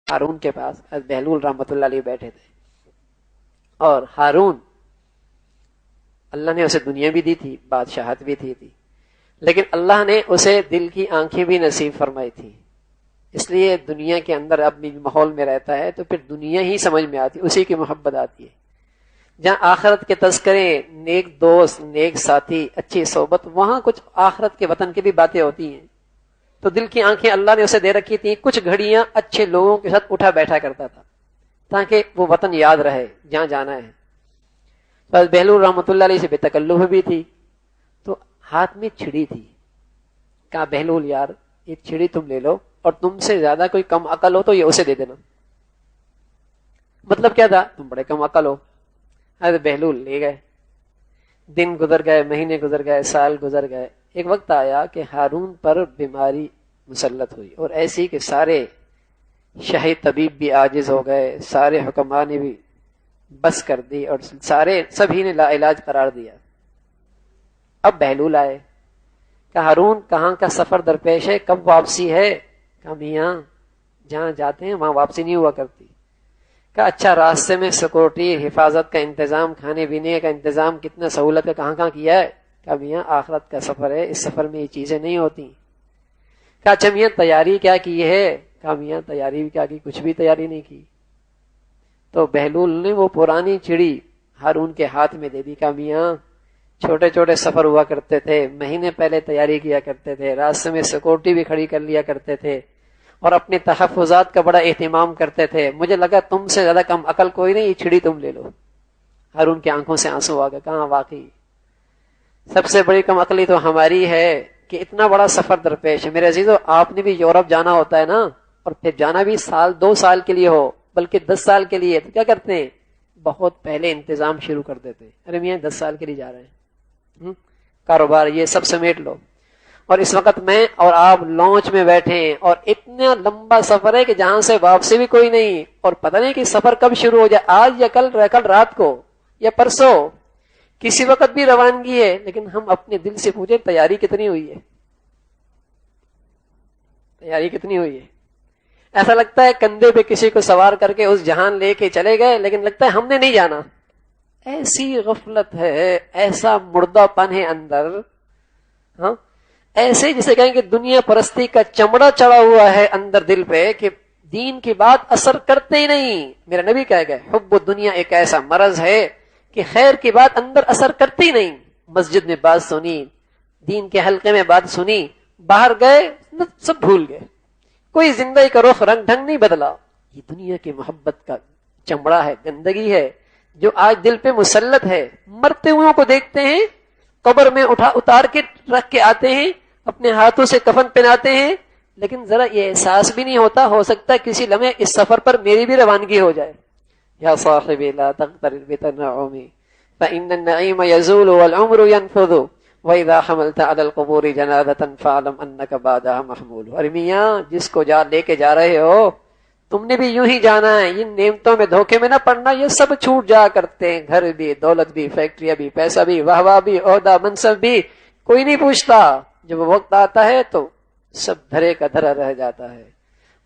ہارون کے پاس بہلول رحمۃ اللہ علیہ بیٹھے تھے، اور ہارون اللہ نے اسے دنیا بھی دی تھی، بادشاہت بھی تھی، لیکن اللہ نے اسے دل کی آنکھیں بھی نصیب فرمائی تھی، اس لیے دنیا کے اندر اب بھی ماحول میں رہتا ہے تو پھر دنیا ہی سمجھ میں آتی، اسی کی محبت آتی ہے۔ جہاں آخرت کے تذکرے، نیک دوست، نیک ساتھی، اچھی صحبت، وہاں کچھ آخرت کے وطن کی بھی باتیں ہوتی ہیں، تو دل کی آنکھیں اللہ نے اسے دے رکھی تھی، کچھ گھڑیاں اچھے لوگوں کے ساتھ اٹھا بیٹھا کرتا تھا تاکہ وہ وطن یاد رہے جہاں جانا ہے۔ بس بہلول رحمۃ اللہ علیہ سے بے تکلف بھی تھی، تو ہاتھ میں چھڑی تھی، کہا بہلول یار یہ چھڑی تم لے لو، اور تم سے زیادہ کوئی کم عقل ہو تو یہ اسے دے دینا۔ مطلب کیا تھا؟ تم بڑے کم عقل ہو۔ حضرت بہلول لے گئے، دن گزر گئے، مہینے گزر گئے، سال گزر گئے، ایک وقت آیا کہ ہارون پر بیماری مسلط ہوئی، اور ایسی کہ سارے شاہی طبیب بھی عاجز ہو گئے، سارے حکماء نے بھی بس کر دی، اور سبھی نے لا علاج قرار دیا۔ اب بہلول آئے، کہ ہارون کہاں کا سفر درپیش ہے، کب واپسی ہے؟ کہا میاں جہاں جاتے ہیں وہاں واپسی نہیں ہوا کرتی۔ کہا اچھا راستے میں سیکورٹی، حفاظت کا انتظام، کھانے پینے کا انتظام، کتنا سہولت ہے، کہاں کہاں کیا ہے؟ کہا میاں آخرت کا سفر ہے، اس سفر میں یہ چیزیں نہیں ہوتی۔ کہا اچھا میاں تیاری کیا کی ہے؟ کہا میاں تیاری بھی کیا کی، کچھ بھی تیاری نہیں کی۔ تو بہلول نے وہ پرانی چڑی ہارون کے ہاتھ میں دے دی، کہا میاں چھوٹے چھوٹے سفر ہوا کرتے تھے، مہینے پہلے تیاری کیا کرتے تھے، راستے میں سیکورٹی بھی کھڑی کر لیا کرتے تھے، اور اپنے تحفظات کا بڑا اہتمام کرتے تھے، مجھے لگا تم سے زیادہ کم عقل کوئی نہیں، یہ چھڑی تم لے لو۔ ہارون کی آنکھوں سے آنسو آ گئے، کہاں واقعی سب سے بڑی کم عقلی تو ہماری ہے کہ اتنا بڑا سفر درپیش ہے۔ میرے عزیزو آپ نے بھی یورپ جانا ہوتا ہے نا، اور پھر جانا بھی سال 2 سال کے لیے ہو بلکہ 10 سال کے لیے، تو کیا کرتے ہیں؟ بہت پہلے انتظام شروع کر دیتے ہیں، ارے میاں 10 سال کے لیے جا رہے ہیں، کاروبار یہ سب سمیٹ لو۔ اور اس وقت میں اور آپ لانچ میں بیٹھے ہیں، اور اتنا لمبا سفر ہے کہ جہاں سے واپسی بھی کوئی نہیں، اور پتہ نہیں کہ سفر کب شروع ہو جائے، آج یا کل رات کو یا پرسوں، کسی وقت بھی روانگی ہے۔ لیکن ہم اپنے دل سے پوچھیں تیاری کتنی ہوئی ہے؟ تیاری کتنی ہوئی ہے؟ ایسا لگتا ہے کندھے پہ کسی کو سوار کر کے اس جہان لے کے چلے گئے، لیکن لگتا ہے ہم نے نہیں جانا۔ ایسی غفلت ہے، ایسا مردہ پن ہے اندر، ہاں ایسے جسے کہیں کہ دنیا پرستی کا چمڑا چڑھا ہوا ہے اندر دل پہ، کہ دین کی بات اثر کرتے ہی نہیں۔ میرا نبی کہہ گئے حب الدنیا ایک ایسا مرض ہے کہ خیر کی بات اندر اثر کرتی ہی نہیں۔ مسجد میں بات سنی، دین کے حلقے میں بات سنی، باہر گئے سب بھول گئے، کوئی زندگی کا رخ رنگ ڈھنگ نہیں بدلا۔ یہ دنیا کی محبت کا چمڑا ہے، گندگی ہے جو آج دل پہ مسلط ہے۔ مرتے ہوئوں کو دیکھتے ہیں، قبر میں اتار کے رکھ کے آتے ہیں، اپنے ہاتھوں سے کفن پہناتے ہیں، لیکن ذرا یہ احساس بھی نہیں ہوتا، ہو سکتا ہے کسی لمحے اس سفر پر میری بھی روانگی ہو جائے۔ یا صاحبی لا تغترر بتنعمی فإن النعیم یزول والعمر ينفذ وإذا حملت على القبور جنازة فاعلم أنك بعدها محمول۔ اور میاں جس کو لے کے جا رہے ہو تم نے بھی یوں ہی جانا ہے، ان نعمتوں میں دھوکے میں نہ پڑنا، یہ سب چھوٹ جا کرتے ہیں، گھر بھی، دولت بھی، فیکٹریاں بھی، پیسہ بھی، واہ واہ بھی، عہدہ منصب بھی، کوئی نہیں پوچھتا۔ جب وقت آتا ہے تو سب دھرے کا دھرا رہ جاتا ہے،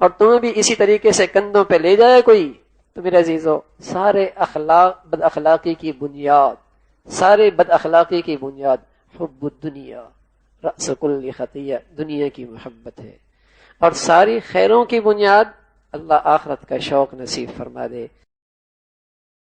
اور تمہیں بھی اسی طریقے سے کندھوں پہ لے جائے کوئی۔ تو میرے عزیزو سارے بد اخلاقی کی بنیاد، سارے بد اخلاقی کی بنیاد حب الدنیا رأس کل خطیہ، دنیا کی محبت ہے، اور ساری خیروں کی بنیاد اللہ آخرت کا شوق نصیب فرما دے۔